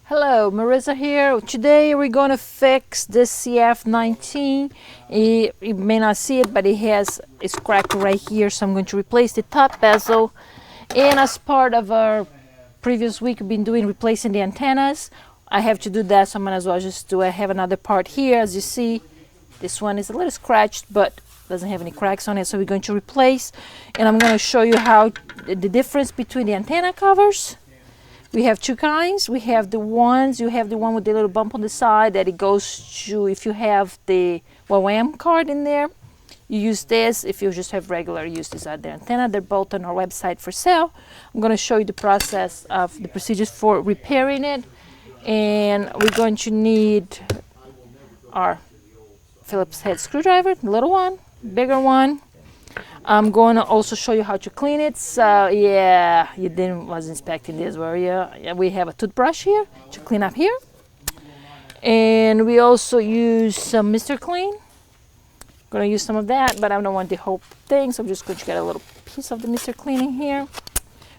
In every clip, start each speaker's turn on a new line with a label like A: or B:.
A: Hello, Marisa here. Today we're going to fix this CF-19. You may not see it, but it's cracked right here, so I'm going to replace the top bezel. And as part of our previous week, we've been doing replacing the antennas. I have to do that, so I might as well just do it. I have another part here. As you see, this one is a little scratched, but doesn't have any cracks on it, so we're going to replace. And I'm going to show you how the difference between the antenna covers. We have two kinds. You have the one with the little bump on the side that it goes to, if you have the WAM card in there, you use this. If you just have regular, use this other antenna. They're both on our website for sale. I'm going to show you the process of the procedures for repairing it. And we're going to need our Phillips head screwdriver, the little one, bigger one. I'm going to also show you how to clean it. So yeah, you was inspecting this, were you? Yeah, we have a toothbrush here to clean up here. And we also use some Mr. Clean. Going to use some of that, but I don't want the whole thing, so I'm just going to get a little piece of the Mr. Clean in here.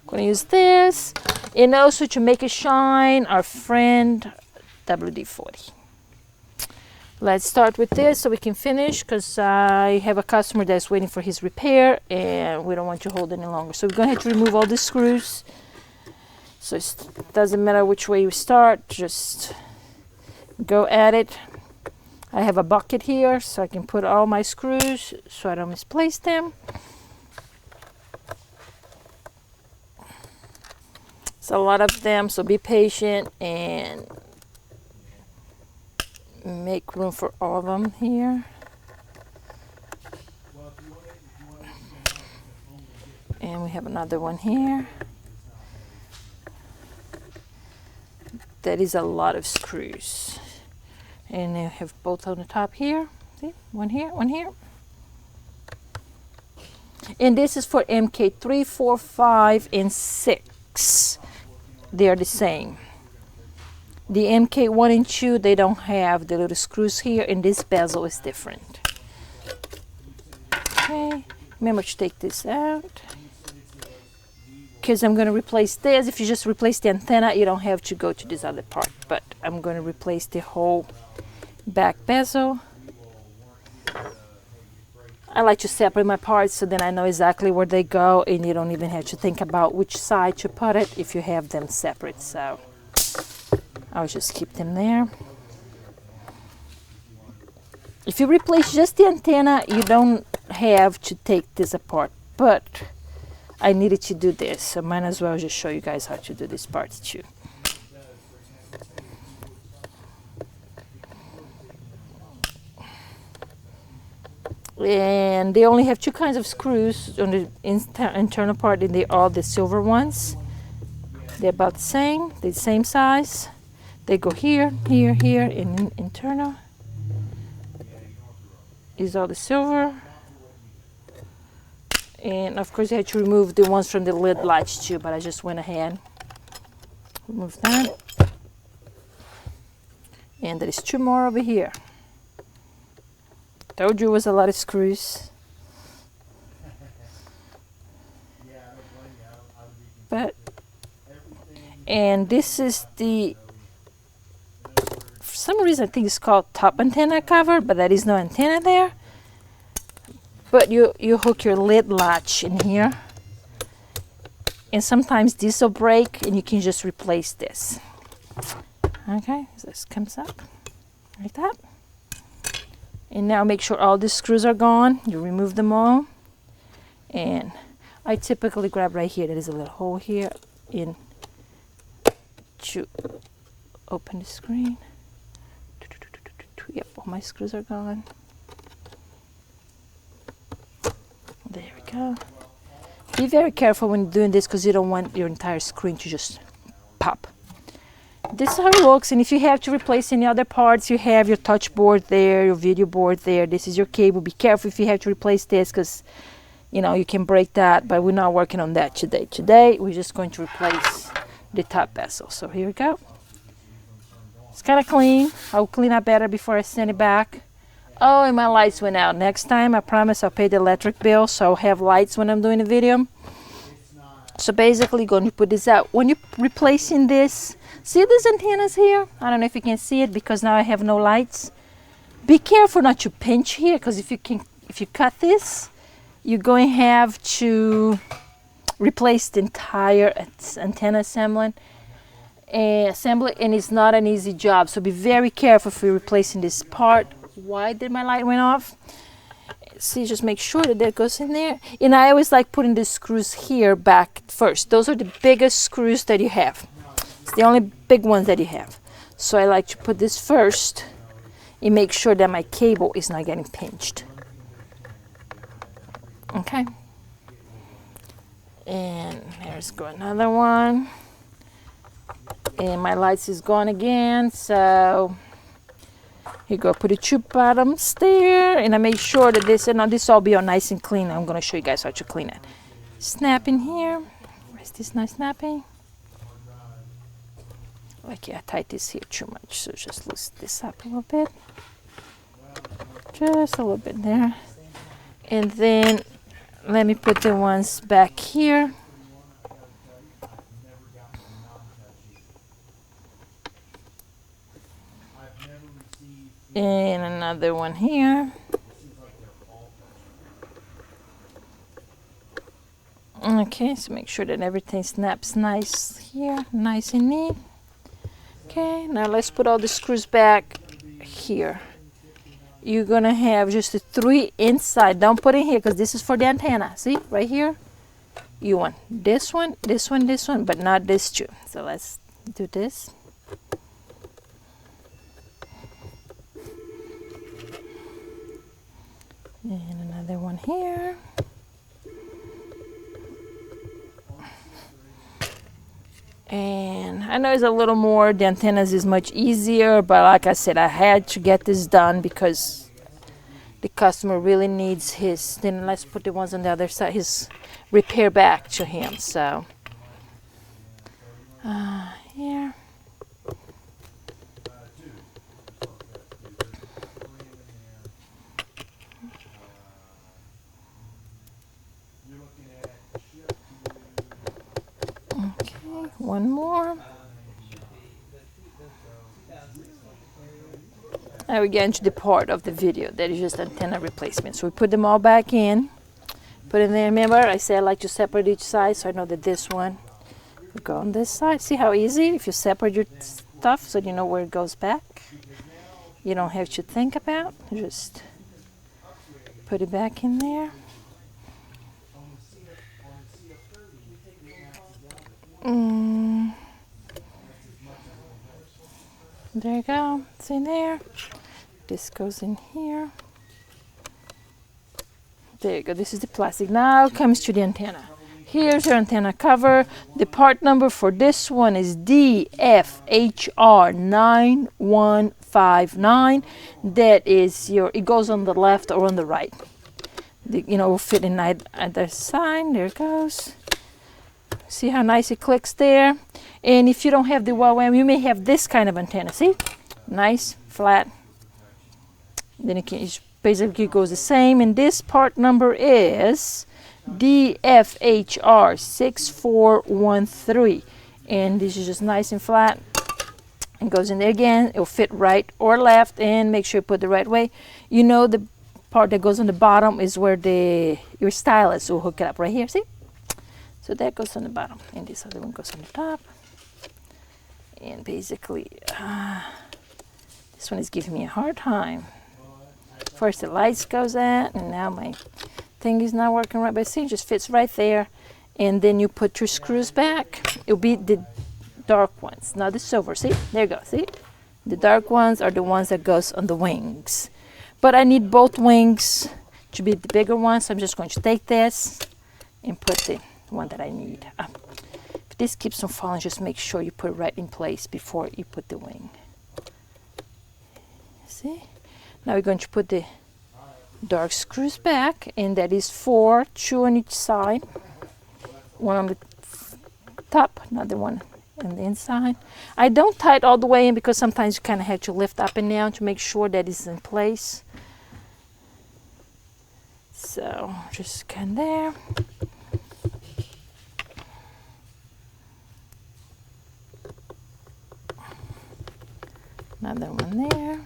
A: Going to use this. And also to make it shine, our friend WD-40. Let's start with this so we can finish, because I have a customer that's waiting for his repair and we don't want to hold any longer. So we're going to remove all the screws. So it doesn't matter which way you start, just go at it. I have a bucket here so I can put all my screws so I don't misplace them. It's a lot of them, so be patient and make room for all of them here. And we have another one here. That is a lot of screws. And I have both on the top here. See, one here, one here. And this is for MK3, 4, 5, and 6. They are the same. The MK1 and 2, they don't have the little screws here, and this bezel is different. Okay, remember to take this out, because I'm going to replace this. If you just replace the antenna, you don't have to go to this other part, but I'm going to replace the whole back bezel. I like to separate my parts so then I know exactly where they go, and you don't even have to think about which side to put it if you have them separate. So I'll just keep them there. If you replace just the antenna, you don't have to take this apart, but I needed to do this, so might as well just show you guys how to do these parts too. And they only have two kinds of screws on the internal part, and they're all the silver ones. They're about the same size. They go here, here, here, and internal. These are the silver. And of course you have to remove the ones from the lid latch too, but I just went ahead. Remove that. And there is two more over here. Told you it was a lot of screws. And this is the, for some reason I think it's called top antenna cover, but there is no antenna there. But you hook your lid latch in here, and sometimes this will break and you can just replace this. Okay, so this comes up like that. And now make sure all the screws are gone. You remove them all, and I typically grab right here. There is a little hole here in to open the screen. Yep, all my screws are gone. There we go. Be very careful when doing this, because you don't want your entire screen to just pop. This is how it looks, and if you have to replace any other parts, you have your touch board there, your video board there. This is your cable. Be careful if you have to replace this, because you know you can break that, but we're not working on that today. Today we're just going to replace the top bezel. So here we go. It's kind of clean. I'll clean up better before I send it back. Oh, and my lights went out. Next time, I promise I'll pay the electric bill, so I'll have lights when I'm doing the video. So basically, going to put this out. When you're replacing this, see these antennas here? I don't know if you can see it because now I have no lights. Be careful not to pinch here, because if you cut this, you're going to have to replace the entire antenna assembly, and it's not an easy job. So be very careful if you're replacing this part. Why did my light went off? See, just make sure that goes in there. And I always like putting the screws here back first. Those are the biggest screws that you have. It's the only big ones that you have. So I like to put this first and make sure that my cable is not getting pinched. Okay. And there's go another one. And my lights is gone again, so here you go. Put the tube bottoms there, and I make sure that this all be all nice and clean. I'm gonna show you guys how to clean it. Snap in here. Where's this nice snapping? Okay, I tied this here too much, so just loosen this up a little bit. Just a little bit there. And then let me put the ones back here. And another one here. Okay, so make sure that everything snaps nice here, nice and neat. Okay, now let's put all the screws back here. You're gonna have just the 3 inside. Don't put it here because this is for the antenna. See, right here? You want this one, this one, this one, but not this two. So let's do this. And another one here. And I know it's a little more, the antennas is much easier, but like I said, I had to get this done because the customer really needs his, then let's put the ones on the other side, his repair back to him. So here. One more. Now we get into the part of the video that is just antenna replacement. So we put them all back in. Put in there. Remember, I said I like to separate each side, so I know that this one will go on this side. See how easy if you separate your stuff so you know where it goes back. You don't have to think about. Just put it back in there. There you go. It's in there. This goes in here. There you go. This is the plastic. Now comes to the antenna. Here's your antenna cover. The part number for this one is DFHR9159. That is your, it goes on the left or on the right. Will fit in either side. There it goes. See how nice it clicks there? And if you don't have the YWAM, you may have this kind of antenna. See? Nice, flat. Then it basically goes the same. And this part number is DFHR6413. And this is just nice and flat. And goes in there again. It'll fit right or left. And make sure you put the right way. The part that goes on the bottom is where your stylus will hook it up right here. See? So that goes on the bottom, and this other one goes on the top. And basically, this one is giving me a hard time. First the lights goes out, and now my thing is not working right. But see, it just fits right there. And then you put your screws back. It'll be the dark ones, not the silver. See, there you go. See, the dark ones are the ones that goes on the wings. But I need both wings to be the bigger ones. So I'm just going to take this and put the one that I need. If this keeps on falling, just make sure you put it right in place before you put the wing. See? Now we're going to put the dark screws back, and that is 4, 2 on each side. One on the top, another one on the inside. I don't tie it all the way in because sometimes you kind of have to lift up and down to make sure that it's in place. So just scan there. Another one there.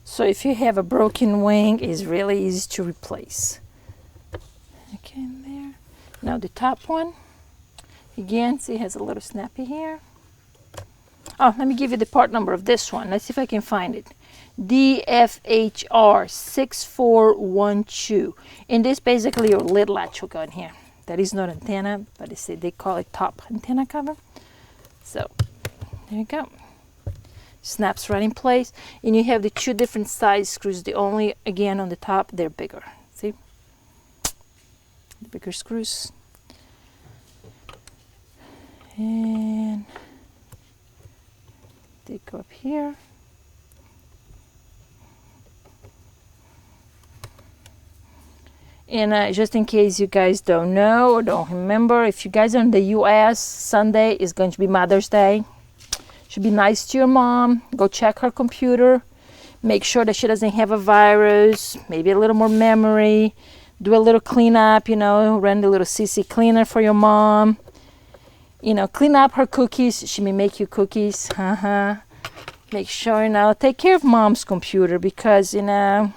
A: So if you have a broken wing, it's really easy to replace. Okay, there. Now the top one. Again, see, it has a little snappy here. Oh, let me give you the part number of this one. Let's see if I can find it. DFHR 6412. And this basically your lid latch will go in here. That is not antenna, but they call it top antenna cover. So there you go. Snaps right in place. And you have the two different size screws. The only, again, on the top, they're bigger. See? The bigger screws. And they go up here. And just in case you guys don't know or don't remember, if you guys are in the US, Sunday is going to be Mother's Day. Should be nice to your mom. Go check her computer. Make sure that she doesn't have a virus. Maybe a little more memory. Do a little cleanup, you know, run the little CC cleaner for your mom. You know, clean up her cookies. She may make you cookies. Make sure, you know, take care of mom's computer because, you know,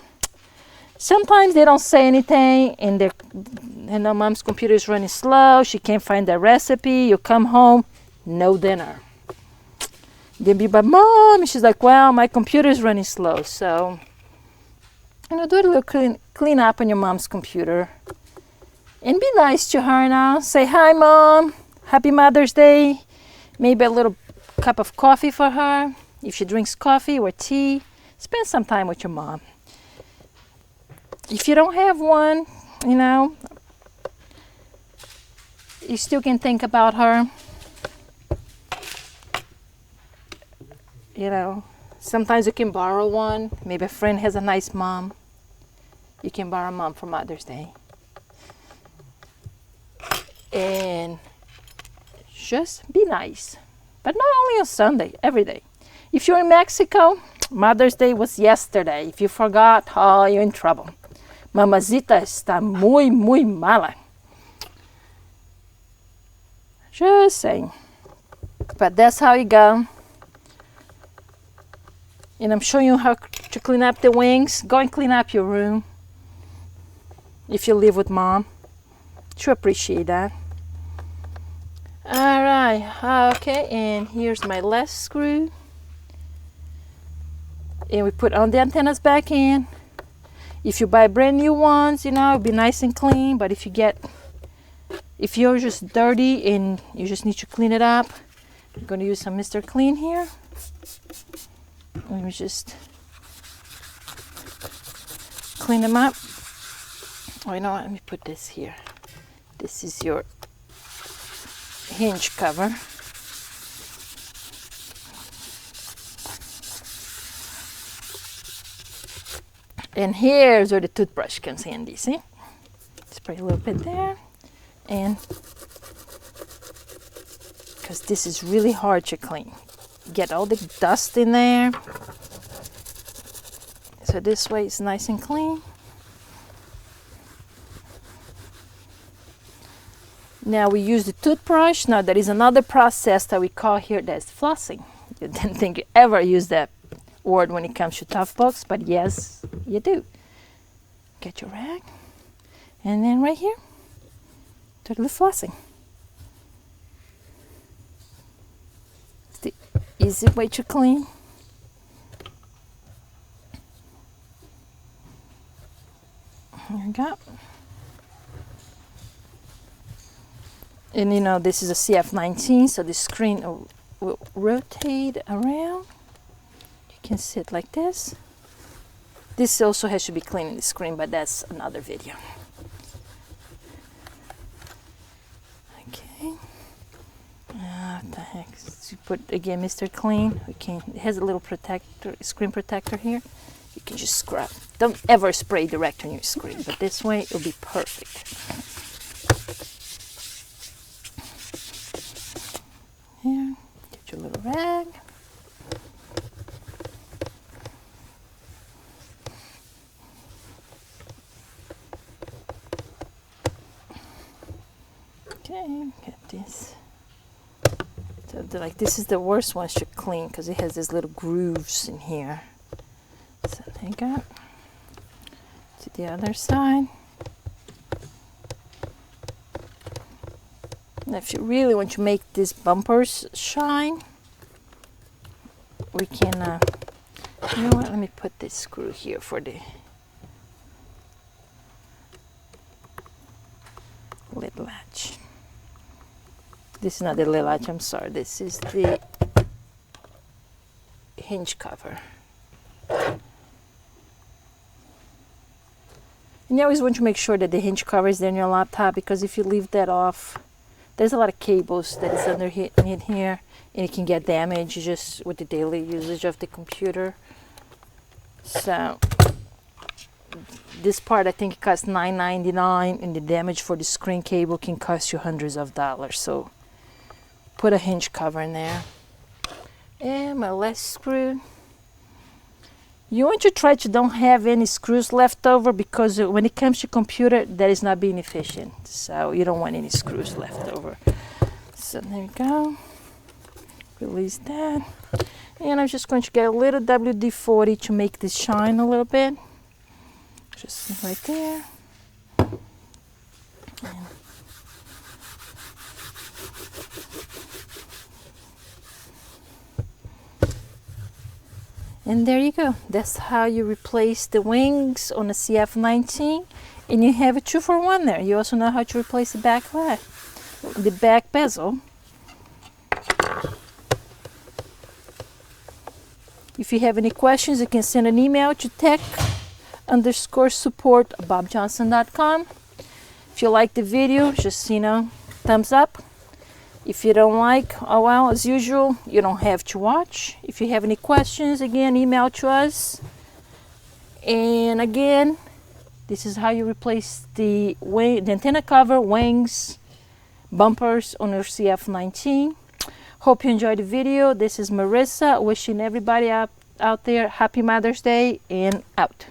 A: sometimes they don't say anything and you know, mom's computer is running slow. She can't find the recipe. You come home, no dinner. They'll be like, Mom, and she's like, well, my computer is running slow. So, you know, do a little clean up on your mom's computer. And be nice to her now. Say, hi, Mom. Happy Mother's Day. Maybe a little cup of coffee for her. If she drinks coffee or tea, spend some time with your mom. If you don't have one, you know, you still can think about her. You know, sometimes you can borrow one. Maybe a friend has a nice mom. You can borrow mom for Mother's Day. And just be nice. But not only on Sunday, every day. If you're in Mexico, Mother's Day was yesterday. If you forgot, oh, you're in trouble. Mamacita está muy, muy mala. Just saying. But that's how you go. And I'm showing you how to clean up the wings. Go and clean up your room. If you live with mom. She'll appreciate that. Alright, okay, and here's my last screw. And we put on the antennas back in. If you buy brand new ones, you know, it'll be nice and clean. But if you're just dirty and you just need to clean it up, I'm going to use some Mr. Clean here. Let me just clean them up. Oh, you know what? Let me put this here. This is your hinge cover. And here's where the toothbrush comes handy, see? Spray a little bit there. And because this is really hard to clean. Get all the dust in there. So this way it's nice and clean. Now we use the toothbrush. Now there is another process that we call here that's flossing. You didn't think you ever use that word when it comes to Toughbooks, but yes, you do. Get your rag, and then right here, do the flossing. It's the easy way to clean. There we go. And you know, this is a CF-19, so the screen will rotate around. You can sit like this. This also has to be cleaning the screen, but that's another video. Okay. What the heck? So you put again Mr. Clean. It has a little protector, screen protector here. You can just scrub. Don't ever spray direct on your screen, but this way it'll be perfect. Here, get your little rag. Okay, get this. So like this is the worst ones to clean because it has these little grooves in here. So there you go. To the other side. Now if you really want to make these bumpers shine, we can, you know what, let me put this screw here for the lid latch. This is not the lid latch, I'm sorry, this is the hinge cover. And you always want to make sure that the hinge cover is there in your laptop, because if you leave that off, there's a lot of cables that is underneath here, and it can get damaged just with the daily usage of the computer. So this part, I think it costs $9.99, and the damage for the screen cable can cost you hundreds of dollars. So put a hinge cover in there. And my last screw. You want to try to don't have any screws left over, because when it comes to computer, that is not being efficient. So you don't want any screws left over. So there you go. Release that. And I'm just going to get a little WD-40 to make this shine a little bit. Just right there. And there you go. That's how you replace the wings on a CF-19, and you have a 2-for-1 there. You also know how to replace the back leg, the back bezel. If you have any questions, you can send an email to tech_support@bobjohnson.com. If you like the video, just, you know, thumbs up. If you don't like, oh well, as usual, you don't have to watch. If you have any questions, again, email to us. And again, this is how you replace the antenna cover, wings, bumpers on your CF-19. Hope you enjoyed the video. This is Marisa, wishing everybody out there happy Mother's Day, and out.